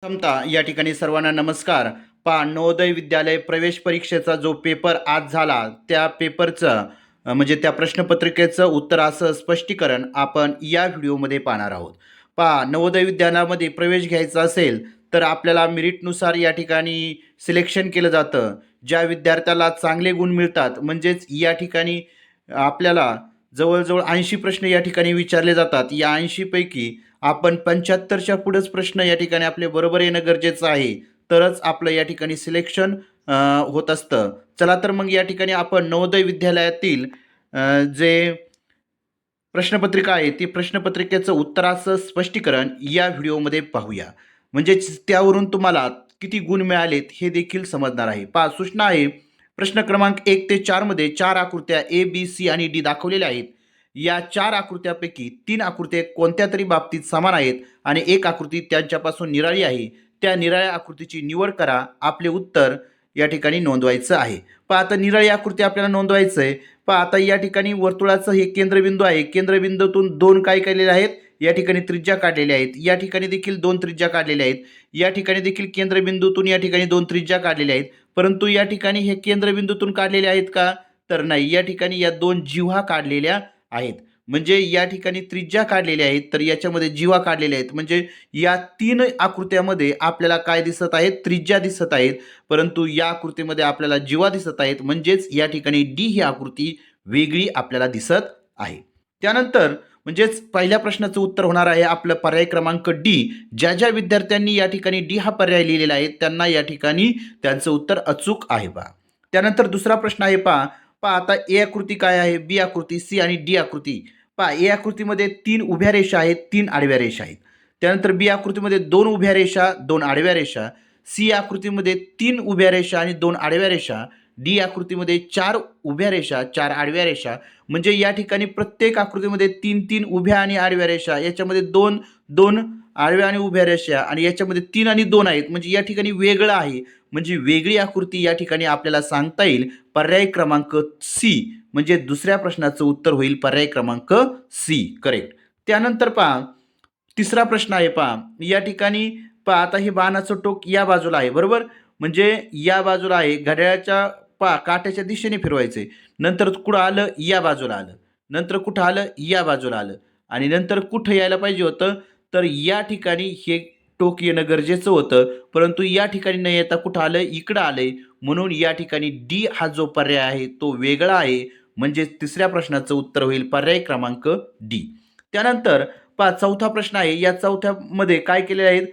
क्षमता या ठिकाणी सर्वांना नमस्कार. नवोदय विद्यालय प्रवेश परीक्षेचा जो पेपर आज झाला त्या पेपरचं म्हणजे त्या प्रश्नपत्रिकेचं उत्तराचं स्पष्टीकरण आपण या व्हिडिओमध्ये पाहणार आहोत. नवोदय विद्यालयामध्ये प्रवेश घ्यायचा असेल तर आपल्याला मेरिटनुसार या ठिकाणी सिलेक्शन केलं जातं. ज्या विद्यार्थ्याला चांगले गुण मिळतात म्हणजेच या ठिकाणी आपल्याला जवळजवळ 80 प्रश्न या ठिकाणी विचारले जातात. या 80 पैकी आपण 75च्या पुढेच प्रश्न या ठिकाणी आपले बरोबर येणं गरजेचं आहे, तरच आपलं या ठिकाणी सिलेक्शन होत असतं. चला तर मग या ठिकाणी आपण नवोदय विद्यालयातील जे प्रश्नपत्रिका आहे ती प्रश्नपत्रिकेचं उत्तराचं स्पष्टीकरण या व्हिडिओमध्ये पाहूया. म्हणजेच त्यावरून तुम्हाला किती गुण मिळालेत हे देखील समजणार आहे. सूचना आहे. प्रश्न क्रमांक 1 ते 4 मध्ये 4 आकृत्या ए, बी, सी आणि डी दाखवलेल्या आहेत. या 4 आकृत्यापैकी 3 आकृत्या कोणत्या तरी बाबतीत समान आहेत आणि एक आकृती त्यांच्यापासून निराळी आहे. त्या निराळ्या आकृतीची निवड करा. आपले उत्तर या ठिकाणी नोंदवायचं आहे. आता निराळी आकृती आपल्याला नोंदवायचं आहे. आता या ठिकाणी वर्तुळाचं हे केंद्रबिंदू आहे. केंद्रबिंदूतून दोन काय केलेले आहेत, या ठिकाणी त्रिज्या काढलेल्या आहेत. या ठिकाणी देखील दोन त्रिज्या काढलेल्या आहेत. या ठिकाणी देखील केंद्रबिंदूतून या ठिकाणी दोन त्रिज्या काढलेल्या आहेत. परंतु या ठिकाणी हे केंद्रबिंदूतून काढलेले आहेत का, तर नाही. या ठिकाणी या दोन जिव्हा काढलेल्या आहेत. म्हणजे या ठिकाणी त्रिज्या काढलेल्या आहेत तर याच्यामध्ये जिव्हा काढलेल्या आहेत. म्हणजे या 3 आकृत्यामध्ये आपल्याला काय दिसत आहेत, त्रिज्या दिसत आहेत. परंतु या आकृतीमध्ये आपल्याला जिव्हा दिसत आहेत. म्हणजेच या ठिकाणी डी ही आकृती वेगळी आपल्याला दिसत आहे. त्यानंतर म्हणजेच पहिल्या प्रश्नाचं उत्तर होणार आहे आपलं पर्याय क्रमांक डी. ज्या ज्या विद्यार्थ्यांनी या ठिकाणी डी हा पर्याय लिहिलेला आहे त्यांना या ठिकाणी त्यांचं उत्तर अचूक आहे. त्यानंतर दुसरा प्रश्न आहे. आता ए आकृती काय आहे, बी आकृती, सी आणि डी आकृती. ए आकृतीमध्ये 3 उभ्या रेषा आहेत, 3 आडव्या रेषा आहेत. त्यानंतर बी आकृतीमध्ये 2 उभ्या रेषा, 2 आडव्या रेषा. सी आकृतीमध्ये 3 उभ्या रेषा आणि 2 आडव्या रेषा. डी आकृतीमध्ये 4 उभ्या रेषा, 4 आडव्या रेषा. म्हणजे या ठिकाणी प्रत्येक आकृतीमध्ये 3 उभ्या आणि आडव्या रेषा, याच्यामध्ये 2 आडव्या आणि उभ्या रेषा आणि याच्यामध्ये 3 आणि 2 आहेत. म्हणजे या ठिकाणी वेगळं आहे. म्हणजे वेगळी आकृती या ठिकाणी आपल्याला सांगता येईल पर्याय क्रमांक सी. म्हणजे दुसऱ्या प्रश्नाचं उत्तर होईल पर्याय क्रमांक सी, करेक्ट. त्यानंतर तिसरा प्रश्न आहे. या ठिकाणी आता हे बाणाचं टोक या बाजूला आहे, बरोबर. म्हणजे या बाजूला आहे. घड्याळाच्या काट्याच्या दिशेने फिरवायचे. नंतर कुठं आलं, या बाजूला आलं. नंतर कुठं आलं, या बाजूला आलं. आणि नंतर कुठं यायला पाहिजे होतं, तर या ठिकाणी हे टोक येणं गरजेचं होतं. परंतु या ठिकाणी न येता कुठं आलं, इकडं आलंय. म्हणून या ठिकाणी डी हा जो पर्याय आहे तो वेगळा आहे. म्हणजे तिसऱ्या प्रश्नाचं उत्तर होईल पर्याय क्रमांक डी. त्यानंतर चौथा प्रश्न आहे. या चौथ्यामध्ये काय केले आहेत,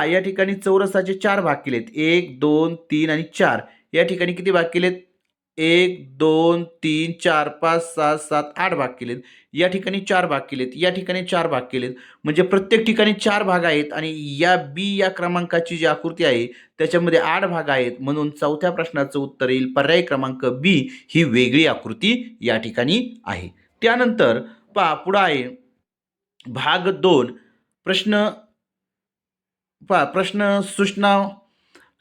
या ठिकाणी चौरसाचे 4 भाग केलेत. 1 2 3 आणि 4. या ठिकाणी किती भाग केलेत, 1 2 3 4 5 6 7 8 भाग केलेत. या ठिकाणी 4 भाग केलेत. या ठिकाणी 4 भाग केलेत. म्हणजे प्रत्येक ठिकाणी 4 भाग आहेत आणि या बी या क्रमांकाची जी आकृती आहे त्याच्यामध्ये 8 भाग आहेत. म्हणून चौथ्या प्रश्नाचं उत्तर येईल पर्याय क्रमांक बी ही वेगळी आकृती या ठिकाणी आहे. त्यानंतर पुढं आहे भाग 2. प्रश्न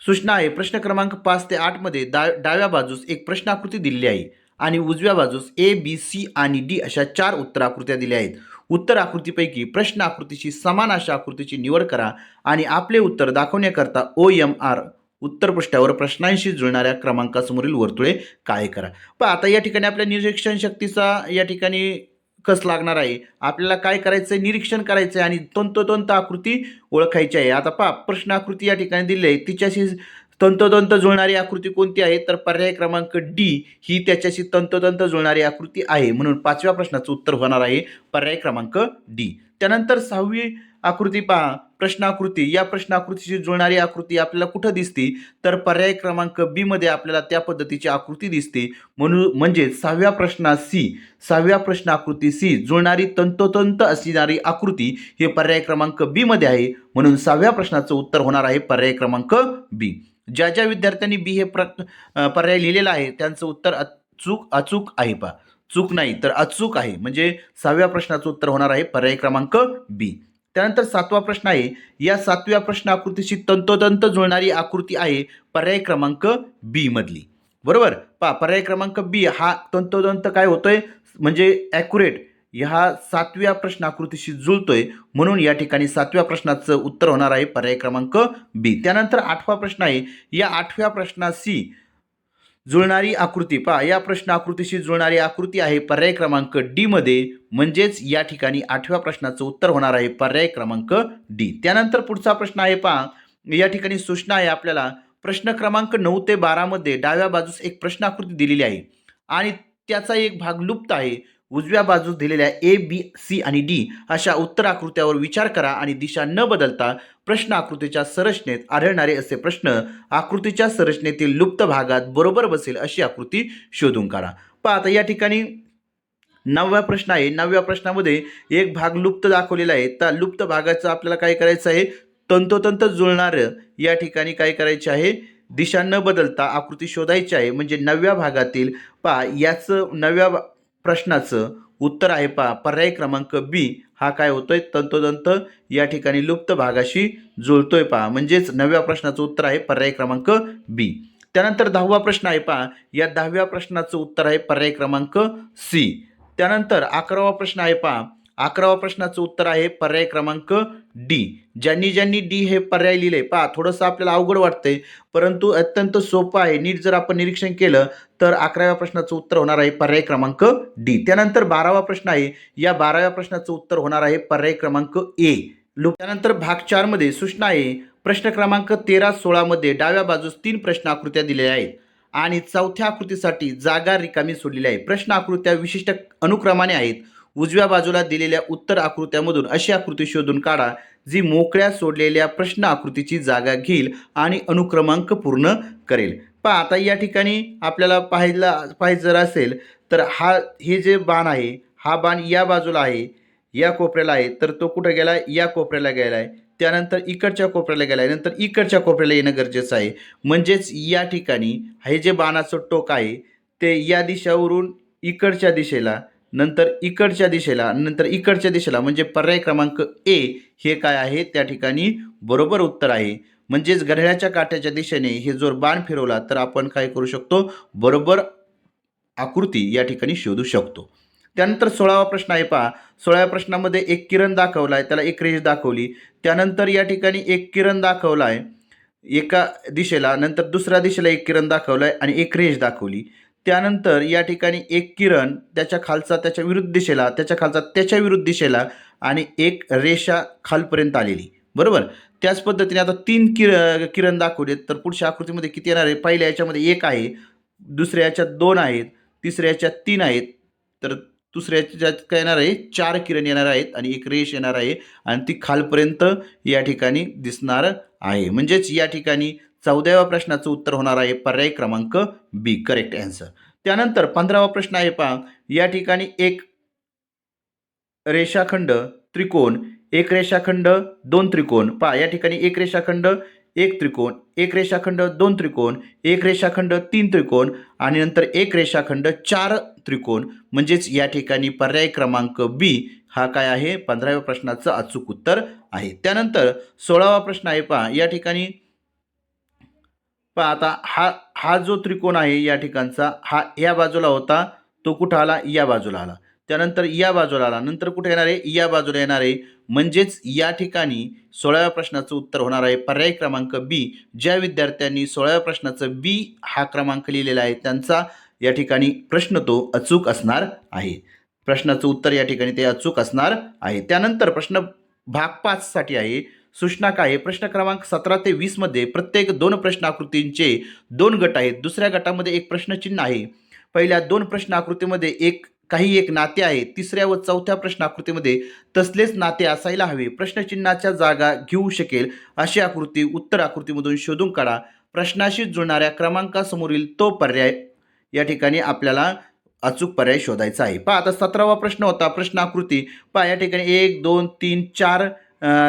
सूचना आहे. प्रश्न क्रमांक 5 ते 8 मध्ये डाव्या बाजूस एक प्रश्न आकृती दिलेली आहे आणि उजव्या बाजूस ए, बी, सी आणि डी अशा 4 उत्तर आकृत्या दिल्या आहेत. उत्तर आकृतीपैकी प्रश्न आकृतीशी समान अशा आकृतीची निवड करा आणि आपले उत्तर दाखवण्याकरता OMR उत्तरपृष्ठावर प्रश्नांशी जुळणाऱ्या क्रमांकासमोरील वर्तुळे काळे करा. आता या ठिकाणी आपल्या निरीक्षण शक्तीचा या ठिकाणी कस लागणार आहे. आपल्याला काय करायचं आहे, निरीक्षण करायचं आहे आणि तंतोतंत आकृती ओळखायची आहे. आता प्रश्न आकृती या ठिकाणी दिली आहे, तिच्याशी तंतोतंत जुळणारी आकृती कोणती आहे, तर पर्याय क्रमांक डी ही त्याच्याशी तंतोतंत जुळणारी आकृती आहे. म्हणून 5व्या प्रश्नाचं उत्तर होणार आहे पर्याय क्रमांक डी. त्यानंतर 6वी आकृती प्रश्न आकृती. या प्रश्न आकृतीशी जुळणारी आकृती आपल्याला कुठं दिसते, तर पर्याय क्रमांक बी मध्ये आपल्याला त्या पद्धतीची आकृती दिसते. म्हणजे 6व्या प्रश्न आकृती सी जुळणारी तंतोतंत असणारी आकृती हे पर्याय क्रमांक बी मध्ये आहे. म्हणून 6व्या प्रश्नाचं उत्तर होणार आहे पर्याय क्रमांक बी. ज्या ज्या विद्यार्थ्यांनी बी हे पर्याय लिहिलेला आहे त्यांचं उत्तर अचूक आहे. चूक नाही तर अचूक आहे. म्हणजे 6व्या प्रश्नाचं उत्तर होणार आहे पर्याय क्रमांक बी. त्यानंतर 7वा प्रश्न आहे. या 7व्या प्रश्न आकृतीशी तंतोतंत जुळणारी आकृती आहे पर्याय क्रमांक बी मधली, बरोबर. पर्याय क्रमांक बी हा तंतोतंत काय होतोय, म्हणजे ॲक्युरेट ह्या 7व्या प्रश्न आकृतीशी जुळतोय, म्हणून या ठिकाणी 7व्या प्रश्नाचं उत्तर होणार आहे पर्याय क्रमांक बी. त्यानंतर 8वा प्रश्न आहे. या 8व्या प्रश्नाशी जुळणारी आकृती पहा, या प्रश्न आकृतीशी जुळणारी आकृती आहे पर्याय क्रमांक डी मध्ये, म्हणजेच या ठिकाणी 8व्या प्रश्नाचं उत्तर होणार आहे पर्याय क्रमांक डी. त्यानंतर पुढचा प्रश्न आहे पहा, या ठिकाणी सूचना आहे आपल्याला. प्रश्न क्रमांक 9 ते 12 मध्ये डाव्या बाजूस एक प्रश्न आकृती दिलेली आहे आणि त्याचा एक भाग लुप्त आहे. उजव्या बाजूस दिलेल्या ए, बी, सी आणि डी अशा उत्तर आकृत्यावर विचार करा आणि दिशा न बदलता प्रश्न आकृतीच्या संरचनेत आढळणारे असे प्रश्न आकृतीच्या संरचनेतील लुप्त भागात बरोबर बसेल अशी आकृती शोधून काढा. पहा आता या ठिकाणी 9वा प्रश्न आहे. 9व्या प्रश्नामध्ये एक भाग लुप्त दाखवलेला आहे. त्या लुप्त भागाचं आपल्याला काय करायचं आहे, तंतोतंत जुळणारं या ठिकाणी काय करायचे आहे, दिशा न बदलता आकृती शोधायची आहे. म्हणजे 9व्या भागातील पहा याचं 9व्या प्रश्नाचं उत्तर आहे पहा पर्याय क्रमांक बी. हा काय होतोय, तंतोतंत या ठिकाणी लुप्त भागाशी जुळतोय पहा, म्हणजेच 9व्या प्रश्नाचं उत्तर आहे पर्याय क्रमांक बी. त्यानंतर 10वा प्रश्न आहे पहा, या 10व्या प्रश्नाचं उत्तर आहे पर्याय क्रमांक सी. त्यानंतर 11वा प्रश्न आहे पहा, 11वा प्रश्नाचं उत्तर आहे पर्याय क्रमांक डी. ज्यांनी डी हे पर्याय लिहिले पहा, थोडंसं आपल्याला अवघड वाटतंय, परंतु अत्यंत सोपं आहे. नीट जर आपण निरीक्षण केलं तर 11व्या प्रश्नाचं उत्तर होणार आहे पर्याय क्रमांक डी. त्यानंतर 12वा प्रश्न आहे. या 12व्या प्रश्नाचं उत्तर होणार आहे पर्याय क्रमांक ए. त्यानंतर भाग 4 मध्ये सूचना आहे. प्रश्न क्रमांक 13, 16 मध्ये डाव्या बाजूस 3 प्रश्न आकृत्या दिलेल्या आहेत आणि चौथ्या आकृतीसाठी जागा रिकामी सोडलेली आहे. प्रश्न आकृत्या विशिष्ट अनुक्रमाने आहेत. उजव्या बाजूला दिलेल्या उत्तर आकृत्यामधून अशी आकृती शोधून काढा जी मोकळ्या सोडलेल्या प्रश्न आकृतीची जागा घेईल आणि अनुक्रमांक पूर्ण करेल. पहा आता या ठिकाणी आपल्याला पाहायचं जर असेल तर हे जे बाण आहे, हा बाण या बाजूला आहे, या कोपऱ्याला आहे, तर तो कुठं गेला, या कोपऱ्याला गेला आहे. त्यानंतर इकडच्या कोपऱ्याला गेला आहे, नंतर इकडच्या कोपऱ्याला येणं गरजेचं आहे. म्हणजेच या ठिकाणी हे जे बाणाचं टोक आहे ते या दिशेवरून इकडच्या दिशेला, नंतर इकडच्या दिशेला, नंतर इकडच्या दिशेला, म्हणजे पर्याय क्रमांक ए हे काय आहे, त्या ठिकाणी बरोबर उत्तर आहे. म्हणजेच घड्याळाच्या काट्याच्या दिशेने हे जर बाण फिरवला तर आपण काय करू शकतो, बरोबर आकृती या ठिकाणी शोधू शकतो. त्यानंतर 16वा प्रश्न आहे पहा. 16व्या प्रश्नामध्ये एक किरण दाखवला आहे, त्याला एक रेष दाखवली. त्यानंतर या ठिकाणी एक किरण दाखवला आहे एका दिशेला, नंतर दुसऱ्या दिशेला एक किरण दाखवला आहे आणि एक रेष दाखवली. त्यानंतर या ठिकाणी एक किरण, त्याच्या खालचा त्याच्या विरुद्ध दिशेला, त्याच्या खालचा त्याच्या विरुद्ध दिशेला आणि एक रेषा खालपर्यंत आलेली, बरोबर. त्याच पद्धतीने आता 3 किरण दाखवलेत. तर पुढच्या आकृतीमध्ये किती येणार आहे, पहिल्या याच्यामध्ये 1 आहे, दुसऱ्या याच्यात 2 आहेत, तिसऱ्या याच्यात 3 आहेत, तर दुसऱ्या याच्यात काय येणार आहे, 4 किरण येणार आहेत आणि एक रेष येणार आहे आणि ती खालपर्यंत या ठिकाणी दिसणार आहे. म्हणजेच या ठिकाणी 14व्या प्रश्नाचं उत्तर होणार आहे पर्याय क्रमांक बी, करेक्ट आन्सर. त्यानंतर 15वा प्रश्न आहे पहा. या ठिकाणी एक रेषाखंड त्रिकोण, एक रेषाखंड 2 त्रिकोण. पहा या ठिकाणी एक रेषाखंड, एक त्रिकोण, एक रेषाखंड 2 त्रिकोण, एक रेषाखंड 3 त्रिकोण आणि नंतर एक रेषाखंड 4 त्रिकोण. म्हणजेच या ठिकाणी पर्याय क्रमांक बी हा काय आहे, 15व्या प्रश्नाचं अचूक उत्तर आहे. त्यानंतर 16वा प्रश्न आहे पहा. या ठिकाणी पहा आता हा जो त्रिकोण आहे या ठिकाणचा, हा या बाजूला होता, तो कुठं आला, या बाजूला आला. त्यानंतर या बाजूला आला, नंतर कुठे येणार आहे, या बाजूला येणार आहे. म्हणजेच या ठिकाणी 16व्या प्रश्नाचं उत्तर होणार आहे पर्याय क्रमांक बी. ज्या विद्यार्थ्यांनी 16व्या प्रश्नाचं बी हा क्रमांक लिहिलेला आहे त्यांचा या ठिकाणी प्रश्न तो अचूक असणार आहे. प्रश्नाचं उत्तर या ठिकाणी ते अचूक असणार आहे. त्यानंतर प्रश्न भाग 5 साठी आहे. सूचना काय आहे, प्रश्न क्रमांक 17 ते 20 मध्ये प्रत्येक 2 प्रश्न आकृतींचे 2 गट आहेत. दुसऱ्या गटामध्ये एक प्रश्नचिन्ह आहे. पहिल्या 2 प्रश्न आकृतीमध्ये एक नाते आहे. तिसऱ्या व चौथ्या प्रश्न आकृतीमध्ये तसलेच नाते असायला हवे. प्रश्नचिन्हाच्या जागा घेऊ शकेल अशी आकृती उत्तर आकृतीमधून शोधून काढा. प्रश्नाशी जुळणाऱ्या क्रमांकासमोरील तो पर्याय या ठिकाणी आपल्याला अचूक पर्याय शोधायचा आहे. पहा आता 17वा प्रश्न होता प्रश्न आकृती. पहा या ठिकाणी 1 2 3 4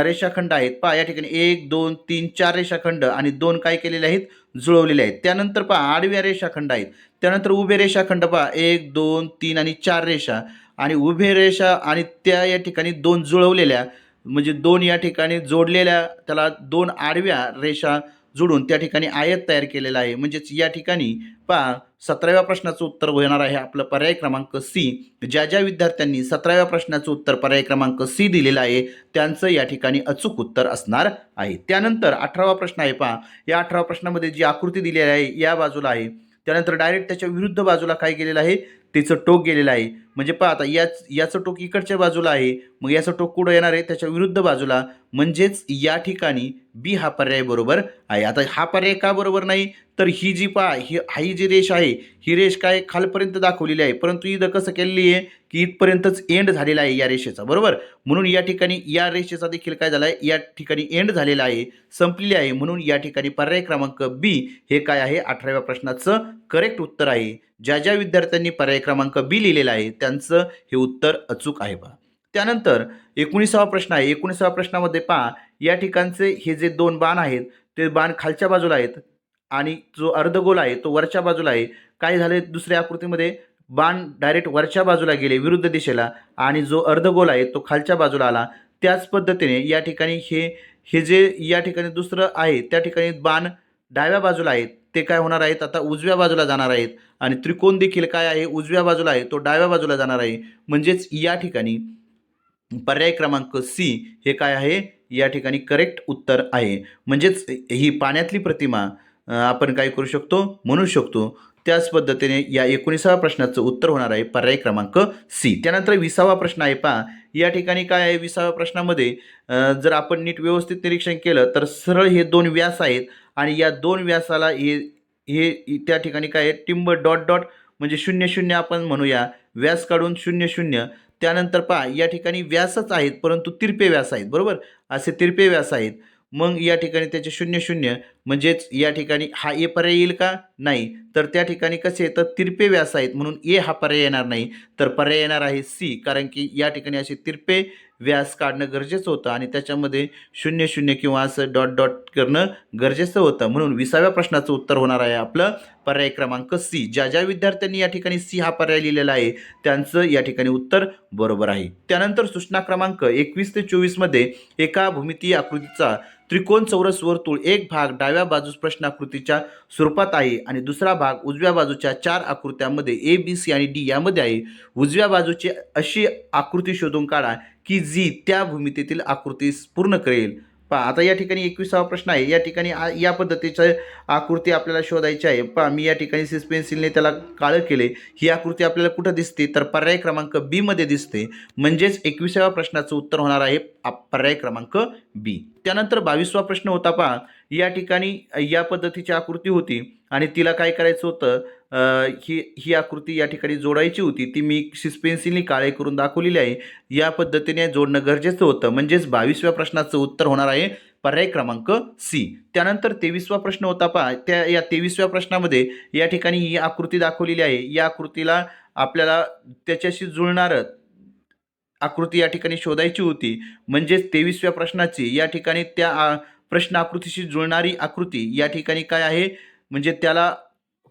रेषाखंड आहेत. पहा या ठिकाणी 1 2 3 4 रेषाखंड आणि 2 काय केलेले आहेत, जुळवलेले आहेत. त्यानंतर पहा आडव्या रेषाखंड आहेत. त्यानंतर उभे रेषाखंड पहा 1 2 3 आणि 4 रेषा आणि उभे रेषा आणि त्या या ठिकाणी 2 जुळवलेल्या, म्हणजे 2 या ठिकाणी जोडलेल्या, त्याला 2 आडव्या रेषा जोडून त्या ठिकाणी आयत तयार केलेला आहे. म्हणजेच या ठिकाणी पहा 17व्या प्रश्नाचं उत्तर होणार आहे आपलं पर्याय क्रमांक सी. ज्या ज्या विद्यार्थ्यांनी 17व्या प्रश्नाचं उत्तर पर्याय क्रमांक सी दिलेलं आहे त्यांचं या ठिकाणी अचूक उत्तर असणार आहे. त्यानंतर 18वा प्रश्न आहे पहा. या 18व्या प्रश्नामध्ये जी आकृती दिलेली आहे या बाजूला आहे. त्यानंतर डायरेक्ट त्याच्या विरुद्ध बाजूला काय केलेलं आहे, त्याचं टोक गेलेलं आहे. म्हणजे पहा आता याचं टोक इकडच्या बाजूला आहे, मग याचं टोक कुठं येणार आहे, त्याच्या विरुद्ध बाजूला. म्हणजेच या ठिकाणी बी हा पर्याय बरोबर आहे. आता हा पर्याय का बरोबर नाही, तर ही जी पहा ही जी रेष आहे, ही रेष काय खालपर्यंत दाखवलेली आहे, परंतु इथं कसं केलेली आहे की इथपर्यंतच एंड झालेला आहे या रेषेचा, बरोबर. म्हणून या ठिकाणी या रेषेचा देखील काय झाला आहे, या ठिकाणी एंड झालेला आहे, संपलेली आहे. म्हणून या ठिकाणी पर्याय क्रमांक बी हे काय आहे 18व्या प्रश्नाचं करेक्ट उत्तर आहे. ज्या ज्या विद्यार्थ्यांनी पर्याय क्रमांक बी लिहिलेला आहे त्यांचं हे उत्तर अचूक आहे पहा. त्यानंतर 19वा प्रश्न आहे. 19व्या प्रश्नामध्ये पहा या ठिकाणचे हे जे दोन बाण आहेत ते बाण खालच्या बाजूला आहेत आणि जो अर्धगोल आहे तो वरच्या बाजूला आहे. काय झाले दुसऱ्या आकृतीमध्ये, बाण डायरेक्ट वरच्या बाजूला गेले विरुद्ध दिशेला आणि जो अर्धगोल आहे तो खालच्या बाजूला आला. त्याच पद्धतीने या ठिकाणी हे जे या ठिकाणी दुसरं आहे त्या ठिकाणी बाण डाव्या बाजूला आहेत, ते काय होणार आहेत आता उजव्या बाजूला जाणार आहेत. आणि त्रिकोण देखील काय आहे उजव्या बाजूला आहे, तो डाव्या बाजूला जाणार आहे. म्हणजेच या ठिकाणी पर्याय क्रमांक सी हे काय आहे या ठिकाणी करेक्ट उत्तर आहे. म्हणजेच ही पाण्यातली प्रतिमा आपण काय करू शकतो म्हणू शकतो. त्याच पद्धतीने या 19व्या प्रश्नाचं उत्तर होणार आहे पर्याय क्रमांक सी. त्यानंतर 20वा प्रश्न आहे पहा. या ठिकाणी काय आहे 20व्या प्रश्नामध्ये जर आपण नीट व्यवस्थित निरीक्षण केलं तर सरळ हे दोन व्यास आहेत आणि या दोन व्यासाला हे हे त्या ठिकाणी काय आहे टिंब डॉट डॉट म्हणजे 0 0 आपण म्हणूया, व्यास काढून 0 0. त्यानंतर पहा या ठिकाणी व्यासच आहेत परंतु तिरपे व्यास आहेत, बरोबर. असे तिरपे व्यास आहेत. मग या ठिकाणी त्याचे 0 0 म्हणजेच या ठिकाणी हा ए पर्याय येईल का, नाही. तर त्या ठिकाणी कसे तर तिरपे व्यास आहेत म्हणून ए हा पर्याय येणार नाही, तर पर्याय येणार आहे सी. कारण की या ठिकाणी असे तिरपे व्यास काढणं गरजेचं होतं आणि त्याच्यामध्ये 0 0 किंवा असं डॉट डॉट करणं गरजेचं होतं. म्हणून 20व्या प्रश्नाचं उत्तर होणार आहे आपलं पर्याय क्रमांक सी. ज्या ज्या विद्यार्थ्यांनी या ठिकाणी सी हा पर्याय लिहिलेला आहे त्यांचं या ठिकाणी उत्तर बरोबर आहे. त्यानंतर सूचना क्रमांक 21 ते 24 मध्ये एका भूमितीय आकृतीचा त्रिकोण चौरस वर्तुळ एक भाग डाव्या बाजूस प्रश्नाकृतीच्या स्वरूपात आहे आणि दुसरा भाग उजव्या बाजूच्या 4 आकृत्यांमध्ये ए बी सी आणि डी यामध्ये आहे. उजव्या बाजूची अशी आकृती शोधून काढा की जी त्या भूमितीतील आकृतीस पूर्ण करेल. पहा आता या ठिकाणी 21वा प्रश्न आहे. या ठिकाणी या पद्धतीच्या आकृती आपल्याला शोधायची आहे. पहा मी या ठिकाणी सिस पेन्सिलने त्याला काळं केले. ही आकृती आपल्याला कुठं दिसते तर पर्याय क्रमांक बी मध्ये दिसते. म्हणजेच 21व्या प्रश्नाचं उत्तर होणार आहे पर्याय क्रमांक बी. त्यानंतर 22वा प्रश्न होता पहा. या ठिकाणी या पद्धतीची आकृती होती आणि तिला काय करायचं होतं, ही आकृती या ठिकाणी जोडायची होती. ती मी सिस पेन्सिलने काळे करून दाखवलेली आहे. या पद्धतीने जोडणं गरजेचं होतं. म्हणजेच 22व्या प्रश्नाचं उत्तर होणार आहे पर्याय क्रमांक सी. त्यानंतर 23वा प्रश्न होता पहा. या 23व्या प्रश्नामध्ये या ठिकाणी ही आकृती दाखवलेली आहे. या आकृतीला आपल्याला त्याच्याशी जुळणारं आकृती या ठिकाणी शोधायची होती. म्हणजेच 23व्या प्रश्नाची या ठिकाणी त्या प्रश्न आकृतीशी जुळणारी आकृती या ठिकाणी काय आहे म्हणजे त्याला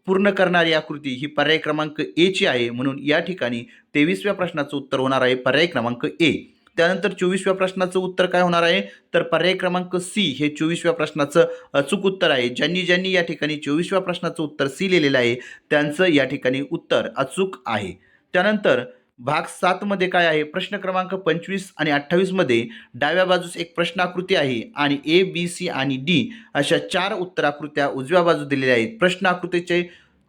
पूर्ण करणारी आकृती ही पर्याय क्रमांक ए ची आहे. म्हणून या ठिकाणी 23व्या प्रश्नाचं उत्तर होणार आहे पर्याय क्रमांक ए. त्यानंतर 24व्या प्रश्नाचं उत्तर काय होणार आहे तर पर्याय क्रमांक सी हे 24व्या प्रश्नाचं अचूक उत्तर आहे. ज्यांनी या ठिकाणी 24व्या प्रश्नाचं उत्तर सी लिहिलेलं आहे त्यांचं या ठिकाणी उत्तर अचूक आहे. त्यानंतर भाग 7 मध्ये काय आहे प्रश्न क्रमांक 25 आणि 28 मध्ये डाव्या बाजूस एक प्रश्नाकृती आहे आणि ए बी सी आणि डी अशा 4 उत्तराकृत्या उजव्या बाजूस दिलेल्या आहेत. प्रश्नाकृतीचे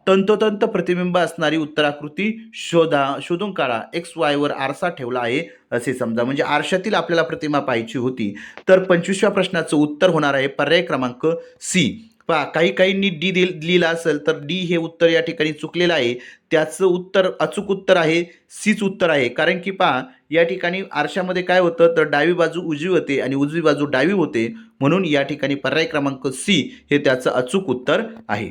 तंतोतंत प्रतिबिंब असणारी उत्तराकृती शोधून काढा. एक्स वाय वर आरसा ठेवला आहे असे समजा. म्हणजे आरशातील आपल्याला प्रतिमा पाहायची होती. तर 25व्या प्रश्नाचं उत्तर होणार आहे पर्याय क्रमांक सी. पहा काहींनी डी लिहिलं असेल तर डी हे उत्तर या ठिकाणी चुकलेलं आहे. त्याचं उत्तर अचूक उत्तर आहे सीच उत्तर आहे. कारण की पहा या ठिकाणी आरशामध्ये काय होतं तर डावी बाजू उजवी होते आणि उजवी बाजू डावी होते. म्हणून या ठिकाणी पर्याय क्रमांक सी हे त्याचं अचूक उत्तर आहे.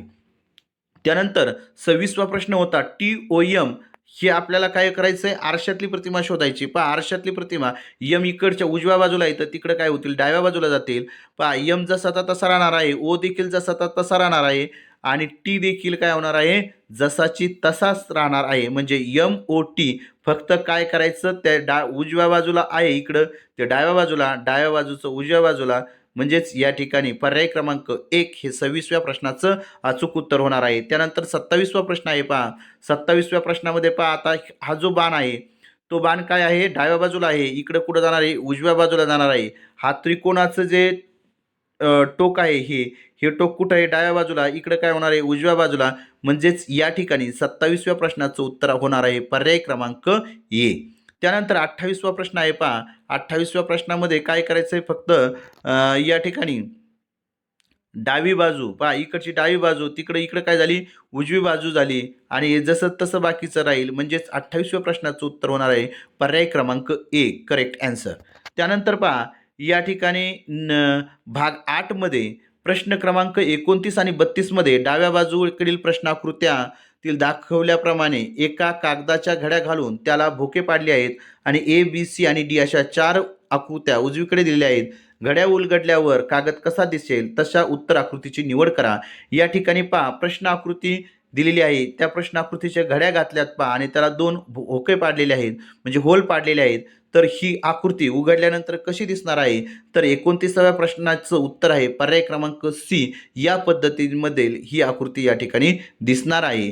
त्यानंतर 26वा प्रश्न होता TOM. हे आपल्याला काय करायचं आहे आरशातली प्रतिमा शोधायची. पहा आरशातली प्रतिमा यम इकडच्या उजव्या बाजूला आहे तर तिकडे काय होतील डाव्या बाजूला जातील. पहा यम जसा तसा राहणार आहे, ओ देखील जसा तसा राहणार आहे आणि टी देखील काय होणार आहे जसाची तसाच राहणार आहे. म्हणजे MOT फक्त काय करायचं त्या उजव्या बाजूला आहे इकडं ते डाव्या बाजूला, डाव्या बाजूचं उजव्या बाजूला म्हणजेच या ठिकाणी पर्याय क्रमांक 1 हे 26व्या प्रश्नाचं अचूक उत्तर होणार आहे. त्यानंतर 27वा प्रश्न आहे पहा. 27व्या प्रश्नामध्ये पहा, आता हा जो बाण आहे तो बाण काय आहे, डाव्या बाजूला आहे. इकडे कुठं जाणार आहे, उजव्या बाजूला जाणार आहे. हा त्रिकोणाचं जे टोक आहे हे टोक कुठं आहे, डाव्या बाजूला. इकडे काय होणार आहे, उजव्या बाजूला. म्हणजेच या ठिकाणी 27व्या प्रश्नाचं उत्तर होणार आहे पर्याय क्रमांक ए. त्यानंतर 28वा प्रश्न आहे पहा. 28व्या प्रश्नामध्ये काय करायचं आहे, फक्त या ठिकाणी डावी बाजू पहा, इकडची डावी बाजू इकडे काय झाली, उजवी बाजू झाली. आणि जसं तसं बाकीचं राहील. म्हणजेच 28व्या प्रश्नाचं उत्तर होणार आहे पर्याय क्रमांक ए, करेक्ट आन्सर. त्यानंतर पहा, या ठिकाणी भाग 8 मध्ये प्रश्न क्रमांक 29 आणि 32 मध्ये डाव्या बाजूकडील प्रश्नाकृत्यातील दाखवल्याप्रमाणे एका कागदाच्या घड्या घालून त्याला भोके पाडले आहेत आणि ए, बी, सी आणि डी अशा 4 आकृत्या उजवीकडे दिलेल्या आहेत. घड्या उलगडल्यावर कागद कसा दिसेल तशा उत्तर आकृतीची निवड करा. या ठिकाणी पहा, प्रश्न आकृती दिलेली आहे. त्या प्रश्न आकृतीच्या घड्या घातल्यात पहा आणि त्याला 2 भोके पाडलेले आहेत, म्हणजे होल पाडलेले आहेत. तर ही आकृती उघडल्यानंतर कशी दिसणार आहे, तर 29व्या प्रश्नाचं उत्तर आहे पर्याय क्रमांक सी. या पद्धतीमध्ये ही आकृती या ठिकाणी दिसणार आहे.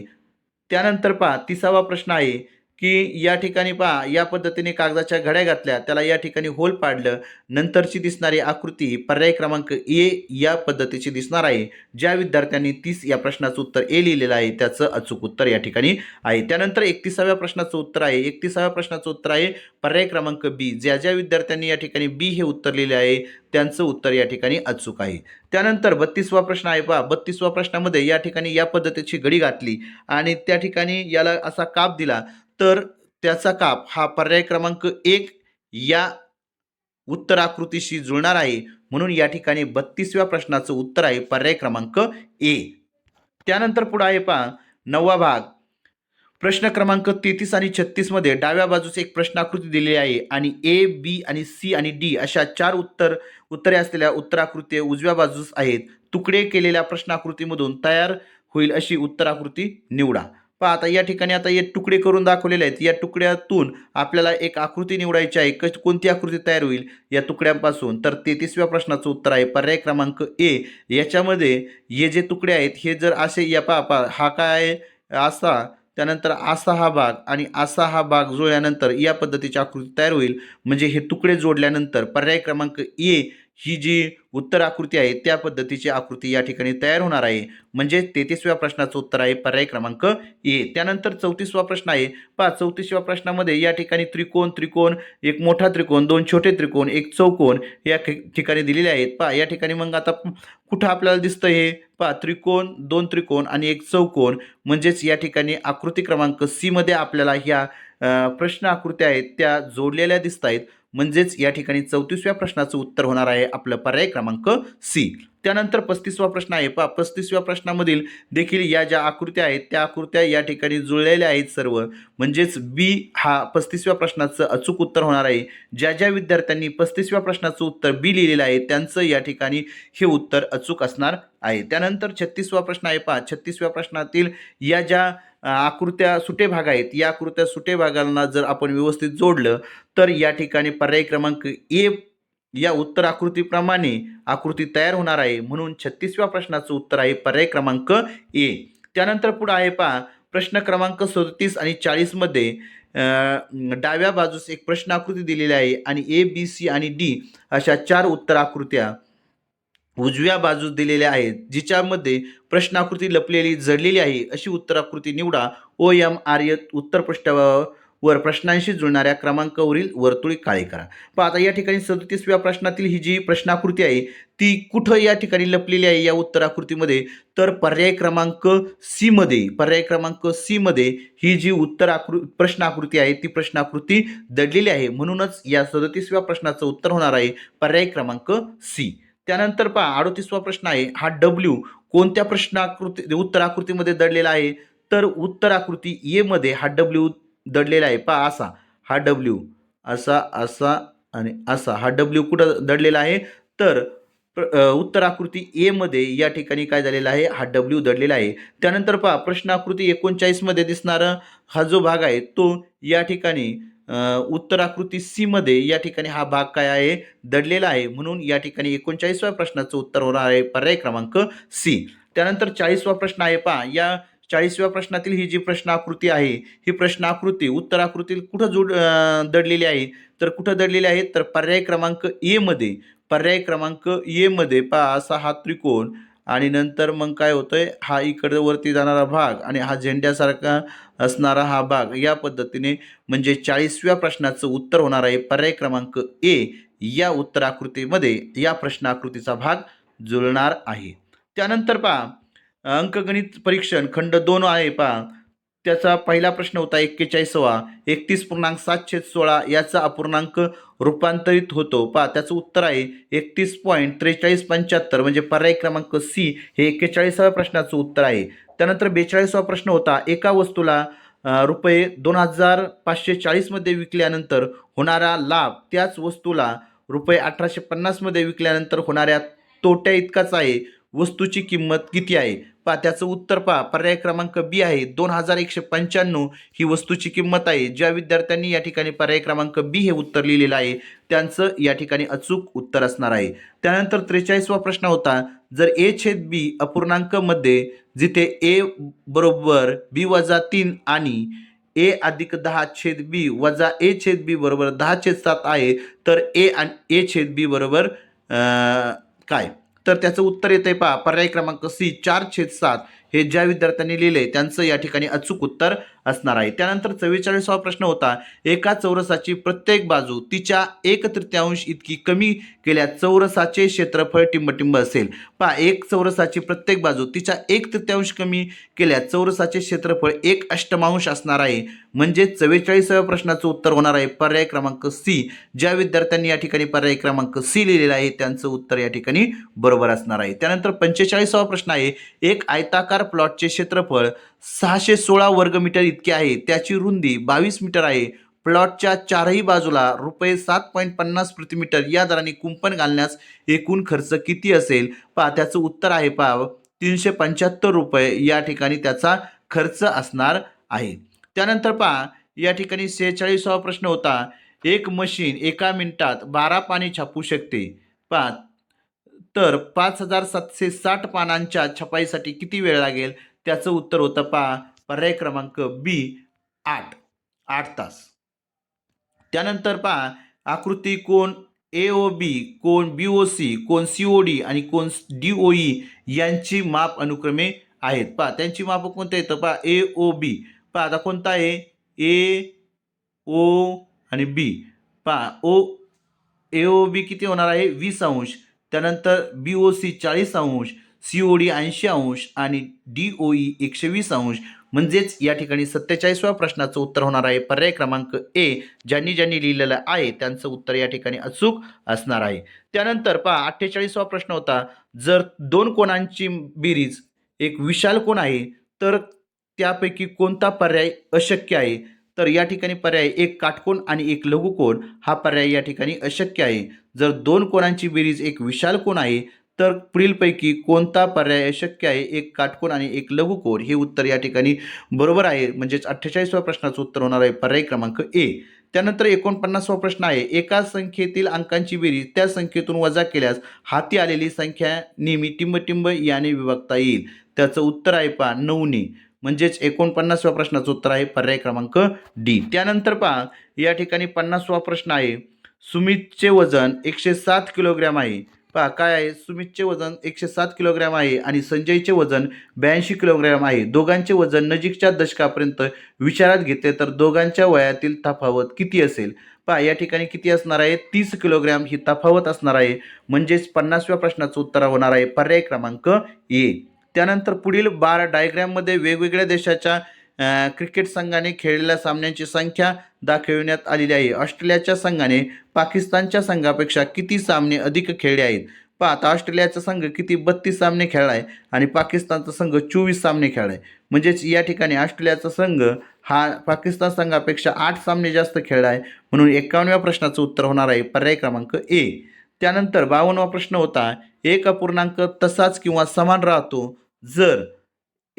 त्यानंतर पहा, 30वा प्रश्न आहे की या ठिकाणी पहा, या पद्धतीने कागदाच्या घड्या घातल्या, त्याला या ठिकाणी होल पाडलं, नंतरची दिसणारी आकृती पर्याय क्रमांक ए या पद्धतीची दिसणार आहे. ज्या विद्यार्थ्यांनी 30 या प्रश्नाचं उत्तर ए लिहिलेलं आहे त्याचं अचूक उत्तर या ठिकाणी आहे. त्यानंतर 31व्या प्रश्नाचं उत्तर आहे. 31व्या प्रश्नाचं उत्तर आहे पर्याय क्रमांक बी. ज्या विद्यार्थ्यांनी या ठिकाणी बी हे उत्तर लिहिले आहे त्यांचं उत्तर या ठिकाणी अचूक आहे. त्यानंतर 32वा प्रश्न आहे पहा. 32व्या प्रश्नामध्ये या ठिकाणी या पद्धतीची घडी घातली आणि त्या ठिकाणी याला असा काप दिला, तर त्याचा काप हा पर्याय क्रमांक 1 या उत्तर आकृतीशी जुळणार आहे. म्हणून या ठिकाणी 32व्या प्रश्नाचं उत्तर आहे पर्याय क्रमांक ए. त्यानंतर पुढे आहे पहा 9वा भाग. प्रश्न क्रमांक 33 आणि 36 मध्ये डाव्या बाजूस एक प्रश्नाकृती दिलेली आहे आणि ए, बी आणि सी आणि डी अशा 4 उत्तरे असलेल्या उत्तराकृती उजव्या बाजूस आहेत. तुकडे केलेल्या प्रश्नाकृतीमधून तयार होईल अशी उत्तराकृती निवडा. पहा, आता या ठिकाणी आता हे तुकडे करून दाखवलेले आहेत. या तुकड्यातून आपल्याला एक आकृती निवडायची आहे. कोणती आकृती तयार होईल या तुकड्यांपासून, तर 33व्या प्रश्नाचं उत्तर आहे पर्याय क्रमांक ए. याच्यामध्ये हे जे तुकडे आहेत हे जर असे, या पहा हा काय आहे, असा, त्यानंतर असा हा भाग आणि असा हा भाग जुळल्यानंतर या पद्धतीची आकृती तयार होईल. म्हणजे हे तुकडे जोडल्यानंतर पर्याय क्रमांक ए ही जी उत्तर आकृती आहे त्या पद्धतीची आकृती या ठिकाणी तयार होणार आहे. म्हणजे 33व्या प्रश्नाचं उत्तर आहे पर्याय क्रमांक ए. त्यानंतर 34वा प्रश्न आहे पहा. 34व्या प्रश्नामध्ये या ठिकाणी त्रिकोण, एक मोठा त्रिकोण, 2 छोटे त्रिकोण, एक चौकोन या ठिकाणी दिलेले आहेत. पहा, या ठिकाणी मग आता कुठं आपल्याला दिसतं हे पहा, त्रिकोण, 2 त्रिकोण आणि एक चौकोन. म्हणजेच या ठिकाणी आकृती क्रमांक सी मध्ये आपल्याला ह्या प्रश्न आकृत्या आहेत त्या जोडलेल्या दिसत आहेत. म्हणजेच या ठिकाणी 34व्या प्रश्नाचं उत्तर होणार आहे आपलं पर्याय क्रमांक सी. त्यानंतर 35वा प्रश्न आहे पहा. 35व्या प्रश्नामधील देखील या ज्या आकृत्या आहेत त्या आकृत्या या ठिकाणी जुळलेल्या आहेत सर्व. म्हणजेच बी हा 35व्या प्रश्नाचं अचूक उत्तर होणार आहे. ज्या विद्यार्थ्यांनी 35व्या प्रश्नाचं उत्तर बी लिहिलेलं आहे त्यांचं या ठिकाणी हे उत्तर अचूक असणार आहे. त्यानंतर 36वा प्रश्न आहे पहा. 36व्या प्रश्नातील या ज्या आकृत्या सुटे भाग आहेत, या आकृत्या सुटे भागांना जर आपण व्यवस्थित जोडलं तर या ठिकाणी पर्याय क्रमांक ए या उत्तर आकृतीप्रमाणे आकृती तयार होणार आहे. म्हणून 36व्या प्रश्नाचं उत्तर आहे पर्याय क्रमांक ए. त्यानंतर पुढे आहे पहा. प्रश्न क्रमांक 37 आणि 40 मध्ये डाव्या बाजूस एक प्रश्न आकृती दिलेली आहे आणि ए, बी, सी आणि डी अशा 4 उत्तर आकृत्या उजव्या बाजूस दिलेल्या आहेत. जिच्यामध्ये प्रश्नाकृती लपलेली जडलेली आहे अशी उत्तराकृती निवडा. OMR उत्तर पृष्ठावर प्रश्नांशी जुळणाऱ्या क्रमांकावरील वर्तुळी काळे करा. पहा, आता या ठिकाणी 37व्या प्रश्नातील ही जी प्रश्नाकृती आहे ती कुठं या ठिकाणी लपलेली आहे या उत्तराकृतीमध्ये, तर पर्याय क्रमांक सी मध्ये ही जी प्रश्नाकृती आहे ती प्रश्नाकृती दडलेली आहे. म्हणूनच या 37व्या प्रश्नाचं उत्तर होणार आहे पर्याय क्रमांक सी. त्यानंतर पहा 38वा प्रश्न आहे. हा डब्ल्यू कोणत्या उत्तराकृतीमध्ये दडलेला आहे, तर उत्तराकृती ए मध्ये हा डब्ल्यू दडलेला आहे. पहा, असा हा डब्ल्यू, असा आणि असा हा डब्ल्यू कुठं दडलेला आहे, तर उत्तराकृती ए मध्ये या ठिकाणी काय झालेला आहे, हा डब्ल्यू दडलेला आहे. त्यानंतर पहा प्रश्नाकृती 39 मध्ये दिसणारा हा जो भाग आहे तो या ठिकाणी उत्तराकृती सी मध्ये या ठिकाणी हा भाग काय आहे, दडलेला आहे. म्हणून या ठिकाणी 39व्या प्रश्नाचं उत्तर होणार आहे पर्याय क्रमांक सी. त्यानंतर 40वा प्रश्न आहे पहा. या 40व्या प्रश्नातील ही जी प्रश्न आकृती आहे, ही प्रश्न आकृती उत्तराकृतीत कुठं दडलेली आहे, तर कुठं दडलेली आहे, तर पर्याय क्रमांक ए मध्ये. पर्याय क्रमांक ए मध्ये पहा, असा हा त्रिकोण आणि नंतर मग काय होतंय, हा इकडे वरती जाणारा भाग आणि हा झेंड्यासारखा असणारा हा भाग, या पद्धतीने म्हणजे 40व्या प्रश्नाचं उत्तर होणार आहे पर्याय क्रमांक ए या उत्तराकृतीमध्ये या प्रश्न आकृतीचा भाग जुळणार आहे. त्यानंतर पहा, अंकगणित परीक्षण खंड 2 आहे पहा. त्याचा पहिला प्रश्न होता 41वा. 31.7/16 याचा अपूर्णांक रूपांतरित होतो. पहा त्याचं उत्तर आहे 31.4375 म्हणजे पर्याय क्रमांक सी हे 41व्या प्रश्नाचं उत्तर आहे. त्यानंतर 42वा प्रश्न होता, एका वस्तूला रुपये 2540 मध्ये विकल्यानंतर होणारा लाभ त्याच वस्तूला रुपये 1850 मध्ये विकल्यानंतर होणाऱ्या तोट्या इतकाच आहे. वस्तूची किंमत किती आहे? पहा त्याचं उत्तर पहा, पर्याय क्रमांक बी आहे 2195 ही वस्तूची किंमत आहे. ज्या विद्यार्थ्यांनी या ठिकाणी पर्याय क्रमांक बी हे उत्तर लिहिलेलं आहे त्यांचं या ठिकाणी अचूक उत्तर असणार आहे. त्यानंतर 43वा प्रश्न होता, जर ए छेद बी अपूर्णांक मध्ये जिथे ए बरोबर बी वजा 3 आणि ए अधिक 10 छेद बी वजा ए छेद बी बरोबर 10/7 आहे, तर ए छेद बी बरोबर काय? तर त्याचं उत्तर येतंय पहा, पर्याय क्रमांक सी 4/7 हे ज्या विद्यार्थ्यांनी लिहिले त्यांचं या ठिकाणी अचूक उत्तर असणार आहे. त्यानंतर 44वा प्रश्न होता, एका चौरसाची प्रत्येक बाजू तिच्या 1/3 इतकी कमी केल्या चौरसाचे क्षेत्रफळ टिंबटिंब असेल. पहा, एक चौरसाची प्रत्येक बाजू तिच्या 1/3 कमी केल्या चौरसाचे क्षेत्रफळ 1/8 असणार आहे. म्हणजे 44व्या प्रश्नाचं उत्तर होणार आहे पर्याय क्रमांक सी. ज्या विद्यार्थ्यांनी या ठिकाणी पर्याय क्रमांक सी लिहिलेला आहे त्यांचं उत्तर या ठिकाणी बरोबर असणार आहे. त्यानंतर 45वा प्रश्न आहे, एक आयताकार प्लॉटचे क्षेत्रफळ 616 वर्गमीटर इतके आहे. त्याची रुंदी 22 मीटर आहे. प्लॉटच्या चारही बाजूला रुपये 7.50 प्रति मीटर या दराने कुंपण घालण्यास एकूण खर्च किती असेल? पहा त्याचं उत्तर आहे पहा 375 रुपये या ठिकाणी त्याचा खर्च असणार आहे. त्यानंतर पहा या ठिकाणी 46वा प्रश्न होता, एक मशीन एका मिनिटात 12 पाने छापू शकते. पहा तर 5760 पानांच्या छपाईसाठी किती वेळ लागेल? त्याचं उत्तर होतं पहा पर्याय क्रमांक बी 8 तास. त्यानंतर पहा आकृती कोण AOB, कोण BOC, कोण COD आणि कोण DOE यांची माप अनुक्रमे आहेत. पहा त्यांची माप कोणते येतं पहा AOB. पहा आता कोणता आहे A, O आणि B. पहा AOB किती होणार आहे 20 अंश. त्यानंतर BOC 40 अंश, COD 80 अंश आणि DOE 120 अंश. म्हणजेच या ठिकाणी 47व्या प्रश्नाचं उत्तर होणार आहे पर्याय क्रमांक ए. ज्यांनी लिहिलेलं आहे त्यांचं उत्तर या ठिकाणी अचूक असणार आहे. त्यानंतर पहा 48वा प्रश्न होता, जर दोन कोणांची बेरीज एक विशाल कोण आहे तर त्यापैकी कोणता पर्याय अशक्य आहे? तर या ठिकाणी पर्याय एक काटकोन आणि एक लघुकोन हा पर्याय या ठिकाणी अशक्य आहे. जर दोन कोणांची बेरीज एक विशाल कोन आहे तर पुढीलपैकी कोणता पर्याय अशक्य आहे? एक काटकोन आणि एक लघुकोन. हे उत्तर या ठिकाणी बरोबर आहे. म्हणजेच 48व्या प्रश्नाचं उत्तर होणार आहे पर्याय क्रमांक ए. त्यानंतर 49वा प्रश्न आहे, एका संख्येतील अंकांची बेरीज त्या संख्येतून वजा केल्यास हाती आलेली संख्या नेहमी टिंबटिंब याने विभागता येईल. त्याचं उत्तर आहे पहा 9ने. म्हणजेच 49व्या प्रश्नाचं उत्तर आहे पर्याय क्रमांक डी. त्यानंतर पहा या ठिकाणी 50वा प्रश्न आहे, सुमितचे वजन 107 किलोग्रॅम आहे. पहा काय आहे, सुमितचे वजन 107 किलोग्रॅम आहे आणि संजयचे वजन 82 किलोग्रॅम आहे. दोघांचे वजन नजीकच्या दशकापर्यंत विचारात घेतले तर दोघांच्या वयातील तफावत किती असेल? पहा या ठिकाणी किती असणार आहे 30 किलोग्रॅम ही तफावत असणार आहे. म्हणजेच 50व्या प्रश्नाचं उत्तर होणार आहे पर्याय क्रमांक ए. त्यानंतर पुढील बार डायग्रॅममध्ये वेगवेगळ्या देशाच्या क्रिकेट संघाने खेळलेल्या सामन्यांची संख्या दाखविण्यात आलेली आहे. ऑस्ट्रेलियाच्या संघाने पाकिस्तानच्या संघापेक्षा किती सामने अधिक खेळले आहेत? पहा आता ऑस्ट्रेलियाचा संघ किती 32 सामने खेळला आहे आणि पाकिस्तानचा संघ 24 सामने खेळला आहे. म्हणजेच या ठिकाणी ऑस्ट्रेलियाचा संघ हा पाकिस्तान संघापेक्षा 8 सामने जास्त खेळला आहे. म्हणून 51व्या प्रश्नाचं उत्तर होणार आहे पर्याय क्रमांक ए. त्यानंतर 52वा प्रश्न होता, एक अपूर्णांक तसाच किंवा समान राहतो जर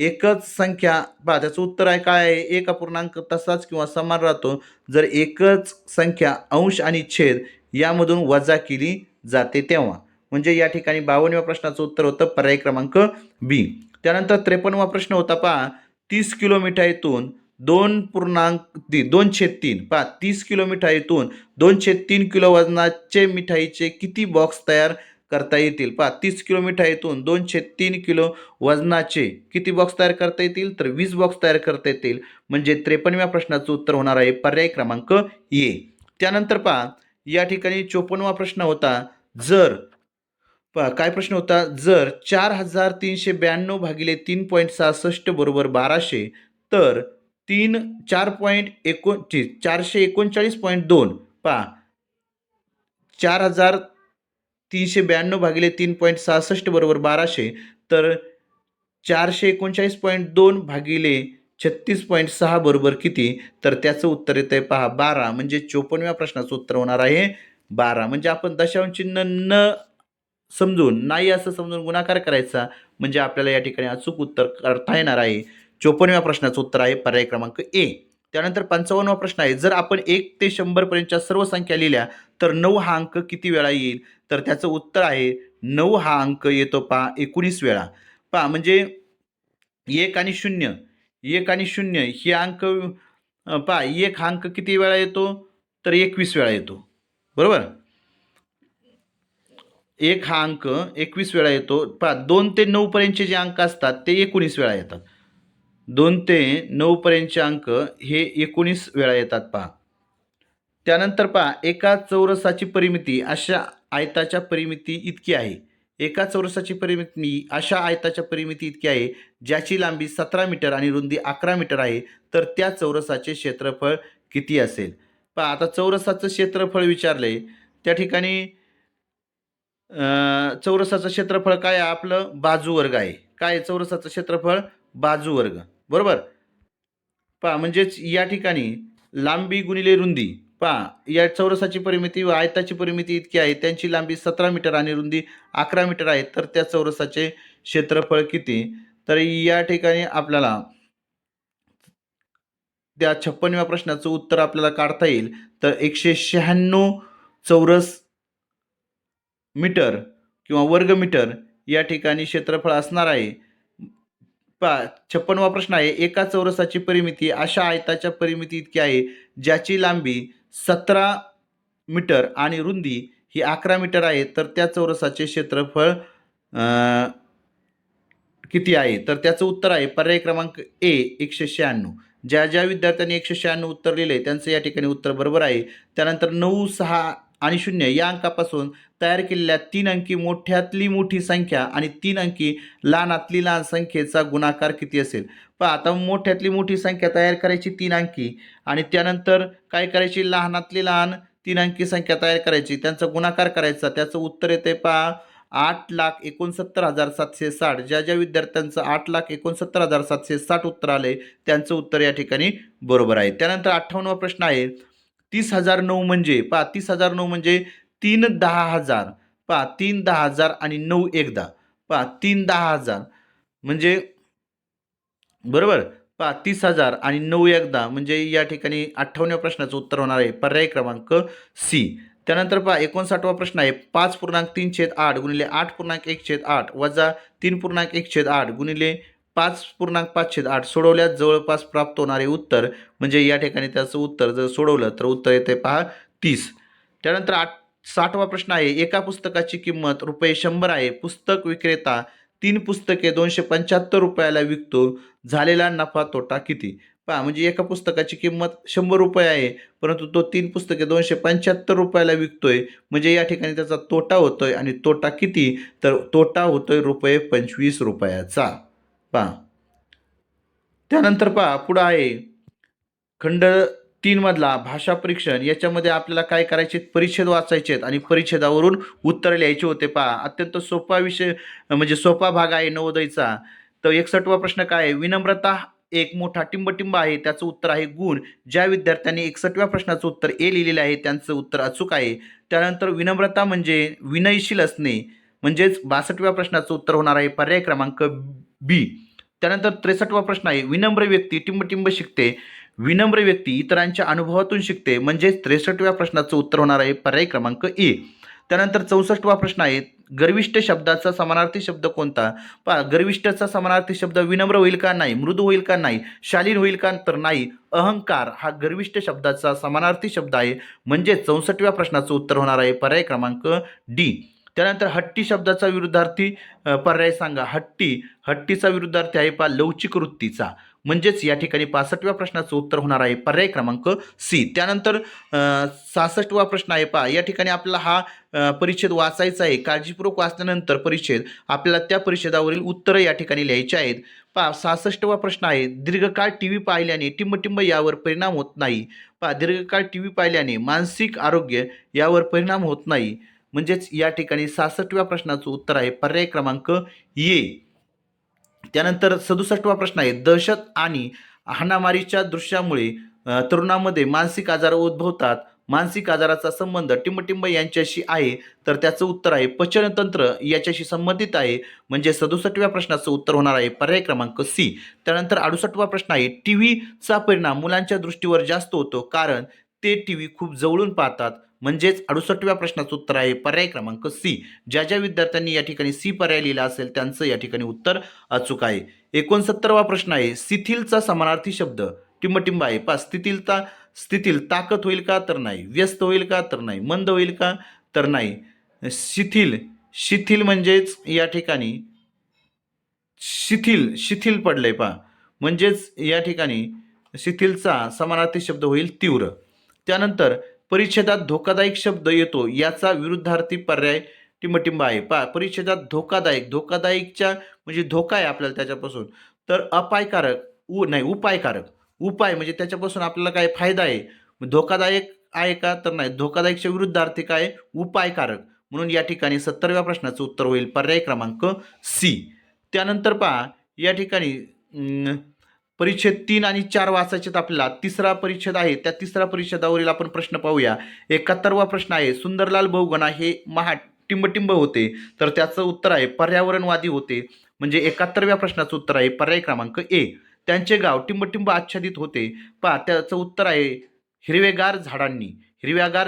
एकच संख्या पहा त्याचं उत्तर आहे काय आहे, एक अपूर्णांक तसाच किंवा समान राहतो जर एकच संख्या अंश आणि छेद यामधून वजा केली जाते तेव्हा. म्हणजे या ठिकाणी 52व्या प्रश्नाचं उत्तर होतं पर्याय क्रमांक बी. त्यानंतर 53वा प्रश्न होता पहा 30 किलो मिठाईतून 2.3 पहा 30 किलो मिठाईतून 2/3 किलो वजनाचे मिठाईचे किती बॉक्स तयार करता येतील. पहा 30 किलो मिठाईतून 2/3 किलो वजनाचे किती बॉक्स तयार करता येतील, तर 20 बॉक्स तयार करता येतील. म्हणजे 53व्या प्रश्नाचं उत्तर होणार आहे पर्याय क्रमांक ए. त्यानंतर पहा या ठिकाणी 54वा प्रश्न होता जर पहा काय प्रश्न होता, जर 4392 भागिले 3.66 बरोबर 1200 तर 439.2 पहा 4392 भागिले 3.66 बरोबर 1200 तर 439.2 भागिले 36.6 बरोबर किती, तर त्याचं उत्तर येतं आहे पहा 12. म्हणजे 54व्या प्रश्नाचं उत्तर होणार आहे 12. म्हणजे आपण दशांश चिन्ह न समजून नाही असं समजून गुणाकार करायचा म्हणजे आपल्याला या ठिकाणी अचूक उत्तर करता येणार आहे. 54व्या प्रश्नाचं उत्तर आहे पर्याय क्रमांक ए. त्यानंतर 55वा प्रश्न आहे जर आपण 1 ते 100 पर्यंतच्या सर्व संख्या लिहिल्या तर 9 हा अंक किती वेळा येईल, तर त्याचं उत्तर आहे 9 हा अंक येतो पहा 19 वेळा. पहा म्हणजे 1 आणि 0 हे अंक पहा 1 हा अंक किती वेळा येतो, तर 21 वेळा येतो. बरोबर. 1 हा अंक 21 वेळा येतो. पहा 2 ते 9 पर्यंतचे जे अंक असतात ते 19 वेळा येतात. 2 ते 9 पर्यंतचे अंक हे 19 वेळा येतात पहा. त्यानंतर पहा एका चौरसाची परिमिती अशा आयताच्या परिमिती इतकी आहे. एका चौरसाची परिमिती अशा आयताच्या परिमिती इतकी आहे ज्याची लांबी 17 मीटर आणि रुंदी 11 मीटर आहे. तर त्या चौरसाचे क्षेत्रफळ किती असेल. पहा आता चौरसाचं क्षेत्रफळ विचारले त्या ठिकाणी चौरसाचं क्षेत्रफळ काय आहे आपलं बाजूवर्ग आहे. काय आहे चौरसाचं क्षेत्रफळ बाजूवर्ग. बरोबर. पहा म्हणजेच या ठिकाणी लांबी गुणिले रुंदी पहा या चौरसाची परिमिती व आयताची परिमिती इतकी आहे त्यांची लांबी 17 मीटर आणि रुंदी 11 मीटर आहे. तर त्या चौरसाचे क्षेत्रफळ किती, तर या ठिकाणी आपल्याला त्या 56व्या प्रश्नाचं उत्तर आपल्याला काढता येईल. तर 196 चौरस मीटर किंवा वर्ग मीटर या ठिकाणी क्षेत्रफळ असणार आहे. पहा 56वा प्रश्न आहे एका चौरसाची परिमिती अशा आयताच्या परिमिती इतकी आहे ज्याची लांबी 17 मीटर आणि रुंदी ही 11 मीटर आहे. तर त्या चौरसाचे क्षेत्रफळ किती आहे, तर त्याचं उत्तर आहे पर्याय क्रमांक ए 196. ज्या ज्या विद्यार्थ्यांनी 196 उत्तर लिहिले त्यांचं या ठिकाणी उत्तर बरोबर आहे. त्यानंतर 9, 6 आणि 0 या अंकापासून तयार केलेल्या 3 अंकी मोठ्यातली मोठी संख्या आणि 3 अंकी लहानातली लहान संख्येचा गुणाकार किती असेल. पहा आता मोठ्यातली मोठी संख्या तयार करायची 3 अंकी आणि त्यानंतर काय करायची लहानातली लहान 3 अंकी संख्या तयार करायची त्यांचा गुणाकार करायचा. त्याचं उत्तर येते पहा 8,69,760. ज्या ज्या विद्यार्थ्यांचं 8,69,760 उत्तर आले त्यांचं उत्तर या ठिकाणी बरोबर आहे. त्यानंतर 58वा प्रश्न आहे 30,009 म्हणजे पहा 30,009 म्हणजे 3 10,000 पहा 3 10,000 आणि 9 एकदा पहा 3 10,000 म्हणजे बरोबर पहा 30,000 आणि 9 एकदा म्हणजे या ठिकाणी 58व्या प्रश्नाचं उत्तर होणार आहे पर्याय क्रमांक सी. त्यानंतर पहा 59वा प्रश्न आहे 5.3/8 गुणिले 8.1/8 वजा 3.1/8 गुणिले 5.5/8 सोडवल्यास जवळपास प्राप्त होणारे उत्तर म्हणजे या ठिकाणी त्याचं उत्तर जर सोडवलं तर उत्तर येते पहा 30. त्यानंतर 60वा प्रश्न आहे एका पुस्तकाची किंमत ₹100 आहे. पुस्तक विक्रेता 3 पुस्तके 275 रुपयाला विकतो. झालेला नफा तोटा किती. पहा म्हणजे एका पुस्तकाची किंमत ₹100 आहे परंतु तो 3 पुस्तके 275 रुपयाला विकतोय म्हणजे या ठिकाणी त्याचा तोटा होतोय आणि तोटा किती, तर तोटा होतोय ₹25 पहा. त्यानंतर पहा पुढं आहे खंड 3 मधला भाषा परीक्षण. याच्यामध्ये आपल्याला काय करायचे परिच्छेद वाचायचे आहेत आणि परिच्छेदावरून उत्तर लिहायचे होते. पहा अत्यंत सोपा विषय म्हणजे सोपा भाग आहे नवोदयचा. तर 61वा प्रश्न काय आहे विनम्रता एक मोठा टिंबटिंब आहे त्याचं उत्तर आहे गुण. ज्या विद्यार्थ्यांनी 61व्या प्रश्नाचं उत्तर ए लिहिलेलं आहे त्यांचं उत्तर अचूक आहे. त्यानंतर विनम्रता म्हणजे विनयशील असणे म्हणजेच 62व्या प्रश्नाचं उत्तर होणार आहे पर्याय क्रमांक बी. त्यानंतर 63वा प्रश्न आहे, विनम्र व्यक्ती टिंबटिंब शिकते. विनम्र व्यक्ती इतरांच्या अनुभवातून शिकते. म्हणजेच 63व्या प्रश्नाचं उत्तर होणार आहे पर्याय क्रमांक ए. त्यानंतर 64वा प्रश्न आहे, गर्विष्ठ शब्दाचा समानार्थी शब्द कोणता? पहा, गर्विष्ठचा समानार्थी शब्द विनम्र होईल का? नाही. मृदू होईल का? नाही. शालीन होईल का? तर नाही. अहंकार हा गर्विष्ठ शब्दाचा समानार्थी शब्द आहे. म्हणजे 64व्या प्रश्नाचं उत्तर होणार आहे पर्याय क्रमांक डी. त्यानंतर हट्टी शब्दाचा विरुद्धार्थी पर्याय सांगा. हट्टीचा विरुद्धार्थी आहे पहा लवचिक वृत्तीचा. म्हणजेच या ठिकाणी 65व्या प्रश्नाचं उत्तर होणार आहे पर्याय क्रमांक सी. त्यानंतर 66वा प्रश्न आहे पहा, या ठिकाणी आपल्याला हा परिच्छेद वाचायचा आहे. काळजीपूर्वक वाचल्यानंतर परिच्छेद आपल्याला त्या परिच्छेदावरील उत्तरं या ठिकाणी लिहायची आहेत. पहा, 66वा प्रश्न आहे, दीर्घकाळ टीव्ही पाहिल्याने टिंबटिंब यावर परिणाम होत नाही. पहा, दीर्घकाळ टीव्ही पाहिल्याने मानसिक आरोग्य यावर परिणाम होत नाही. म्हणजेच या ठिकाणी 66व्या प्रश्नाचं उत्तर आहे पर्याय क्रमांक ए. त्यानंतर 67वा प्रश्न आहे, दहशत आणि हाणामारीच्या दृश्यामुळे तरुणांमध्ये मानसिक आजार उद्भवतात. मानसिक आजाराचा संबंध टिंबटिंब यांच्याशी आहे. तर त्याचं उत्तर आहे पचनतंत्र याच्याशी संबंधित आहे. म्हणजे 67व्या प्रश्नाचं उत्तर होणार आहे पर्याय क्रमांक सी. त्यानंतर 68वा प्रश्न आहे, टीव्हीचा परिणाम मुलांच्या दृष्टीवर जास्त होतो कारण ते टीव्ही खूप जवळून पाहतात. म्हणजेच 68व्या प्रश्नाचं उत्तर आहे पर्याय क्रमांक सी. ज्या विद्यार्थ्यांनी या ठिकाणी सी पर्याय लिहिला असेल त्यांचं या ठिकाणी उत्तर अचूक आहे. 69वा प्रश्न आहे, शिथिलचा समानार्थी शब्द टिंबटिंब आहे. पहा, स्थितील ताकद होईल का? तर नाही. व्यस्त होईल का? तर नाही. मंद होईल का? तर नाही. शिथिल म्हणजेच या ठिकाणी शिथिल पडलंय पहा. म्हणजेच या ठिकाणी शिथिलचा समानार्थी शब्द होईल तीव्र. त्यानंतर परिच्छेदात धोकादायक शब्द येतो, याचा विरुद्धार्थी पर्याय टिंबटिंब आहे. पहा, परिच्छेदात धोकादायकच्या म्हणजे धोका आहे आपल्याला त्याच्यापासून, तर अपायकारक उपायकारक. उपाय म्हणजे त्याच्यापासून आपल्याला काय फायदा आहे. धोकादायक आहे का? तर नाही. धोकादायकच्या विरुद्धार्थी काय? उपायकारक. म्हणून या ठिकाणी 70व्या प्रश्नाचं उत्तर होईल पर्याय क्रमांक सी. त्यानंतर पहा, या ठिकाणी परिच्छेद 3 आणि 4 वाचायचे आपल्याला. तिसरा परिच्छेद आहे, त्या तिसऱ्या परिच्छेदावरील आपण प्रश्न पाहूया. 71वा प्रश्न आहे, सुंदरलाल बहुगुणा हे टिंबटिंब होते. तर त्याचं उत्तर आहे पर्यावरणवादी होते. म्हणजे 71व्या प्रश्नाचं उत्तर आहे पर्याय क्रमांक ए. त्यांचे गाव टिंबटिंब आच्छादित होते. पहा, त्याचं उत्तर आहे हिरव्यागार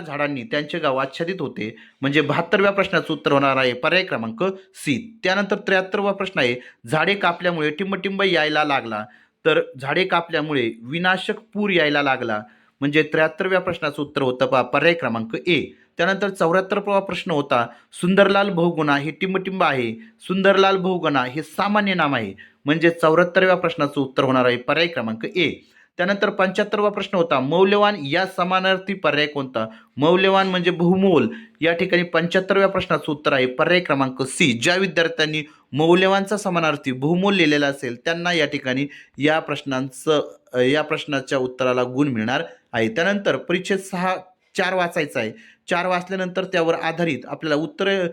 झाडांनी त्यांचे गाव आच्छादित होते. म्हणजे 72व्या प्रश्नाचं उत्तर होणार आहे पर्याय क्रमांक सी. त्यानंतर 73वा प्रश्न आहे, झाडे कापल्यामुळे टिंबटिंब यायला लागला. तर झाडे कापल्यामुळे विनाशक पूर यायला लागला. म्हणजे 73व्या प्रश्नाचं उत्तर होतं पहा पर्याय क्रमांक ए. त्यानंतर 74वा प्रश्न होता, सुंदरलाल बहुगुणा हे टिंबटिंब आहे. सुंदरलाल बहुगुणा हे सामान्य नाम आहे. म्हणजे 74व्या प्रश्नाचं उत्तर होणार आहे पर्याय क्रमांक ए. त्यानंतर 75वा प्रश्न होता, मौल्यवान या समानार्थी पर्याय कोणता? मौल्यवान म्हणजे बहुमोल. या ठिकाणी 75व्या प्रश्नाचं उत्तर आहे पर्याय क्रमांक सी. ज्या विद्यार्थ्यांनी मौल्यवानचा समानार्थी बहुमोल लिहिलेला असेल त्यांना या ठिकाणी या प्रश्नाच्या उत्तराला गुण मिळणार आहे. त्यानंतर परिच्छेद 4 वाचायचा आहे. 4 वाचल्यानंतर त्यावर आधारित आपल्याला उत्तरं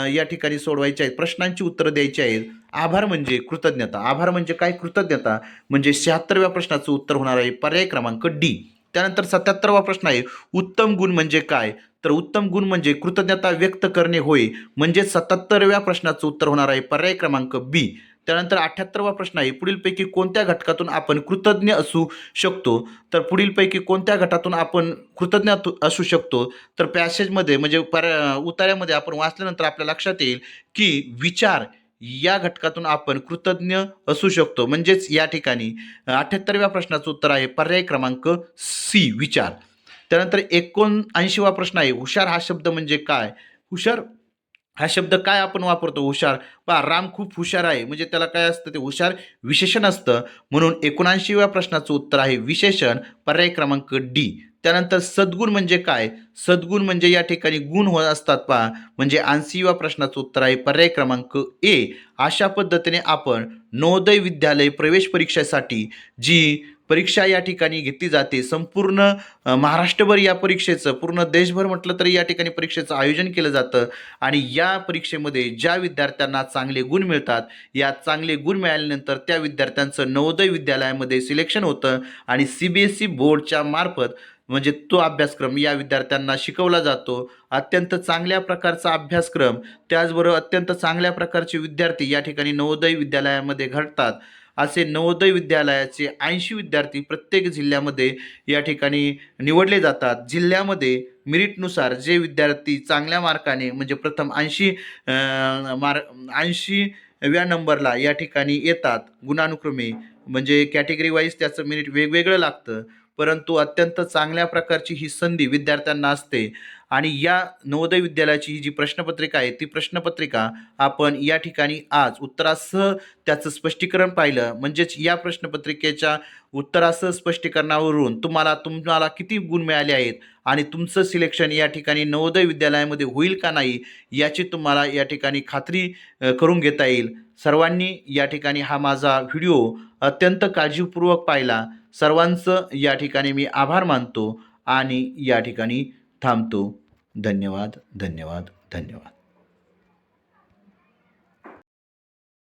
या ठिकाणी सोडवायची आहेत. प्रश्नांची उत्तरं द्यायची आहेत. आभार म्हणजे कृतज्ञता. आभार म्हणजे काय? कृतज्ञता. म्हणजे 76व्या प्रश्नाचं उत्तर होणार आहे पर्याय क्रमांक डी. त्यानंतर 77वा प्रश्न आहे, उत्तम गुण म्हणजे काय? तर उत्तम गुण म्हणजे कृतज्ञता व्यक्त करणे होय. म्हणजे 77व्या प्रश्नाचं उत्तर होणार आहे पर्याय क्रमांक बी. त्यानंतर 78वा प्रश्न आहे, पुढीलपैकी कोणत्या घटकातून आपण कृतज्ञ असू शकतो? तर पुढीलपैकी कोणत्या घटातून आपण कृतज्ञ असू शकतो? तर पॅसेजमध्ये म्हणजे उतार्यामध्ये आपण वाचल्यानंतर आपल्या लक्षात येईल की विचार या घटकातून आपण कृतज्ञ असू शकतो. म्हणजेच या ठिकाणी 78व्या प्रश्नाचं उत्तर आहे पर्याय क्रमांक सी विचार. त्यानंतर 79वा प्रश्न आहे, हुशार हा शब्द म्हणजे काय? हुशार हा शब्द काय आपण वापरतो? हुशार. पहा, राम खूप हुशार आहे म्हणजे त्याला काय असतं? ते हुशार विशेषण असतं. म्हणून 79व्या प्रश्नाचं उत्तर आहे विशेषण पर्याय क्रमांक डी. त्यानंतर सद्गुण म्हणजे काय? सद्गुण म्हणजे या ठिकाणी गुण होत असतात पहा. म्हणजे 80व्या प्रश्नाचं उत्तर आहे पर्याय क्रमांक ए. अशा पद्धतीने आपण नवोदय विद्यालय प्रवेश परीक्षेसाठी जी परीक्षा या ठिकाणी घेतली जाते, संपूर्ण महाराष्ट्रभर या परीक्षेचं, पूर्ण देशभर म्हटलं तरी या ठिकाणी परीक्षेचं आयोजन केलं जातं. आणि या परीक्षेमध्ये ज्या विद्यार्थ्यांना चांगले गुण मिळतात, या चांगले गुण मिळाल्यानंतर त्या विद्यार्थ्यांचं नवोदय विद्यालयामध्ये सिलेक्शन होतं आणि CBSE बोर्डच्या मार्फत म्हणजे तो अभ्यासक्रम या विद्यार्थ्यांना शिकवला जातो. अत्यंत चांगल्या प्रकारचा अभ्यासक्रम, त्याचबरोबर अत्यंत चांगल्या प्रकारचे विद्यार्थी या ठिकाणी नवोदय विद्यालयामध्ये घडतात. असे नवोदय विद्यालयाचे 80 विद्यार्थी प्रत्येक जिल्ह्यामध्ये या ठिकाणी निवडले जातात. जिल्ह्यामध्ये मेरिटनुसार जे विद्यार्थी चांगल्या मार्काने म्हणजे प्रथम 80व्या नंबरला या ठिकाणी येतात गुणानुक्रमे, म्हणजे कॅटेगरी वाईज त्याचं मेरिट वेगवेगळं लागतं, परंतु अत्यंत चांगल्या प्रकारची ही संधी विद्यार्थ्यांना असते. आणि या नवोदय विद्यालयाची ही जी प्रश्नपत्रिका आहे ती प्रश्नपत्रिका आपण या ठिकाणी आज उत्तरासह त्याचं स्पष्टीकरण पाहिलं. म्हणजेच या प्रश्नपत्रिकेच्या उत्तरासह स्पष्टीकरणावरून तुम्हाला किती गुण मिळाले आहेत आणि तुमचं सिलेक्शन या ठिकाणी नवोदय विद्यालयामध्ये होईल का नाही याची तुम्हाला या ठिकाणी खात्री करून घेता येईल. सर्वांनी या ठिकाणी हा माझा व्हिडिओ अत्यंत काळजीपूर्वक पाहिला. सर्वांचं या ठिकाणी मी आभार मानतो आणि या ठिकाणी थांबतो. धन्यवाद, धन्यवाद, धन्यवाद.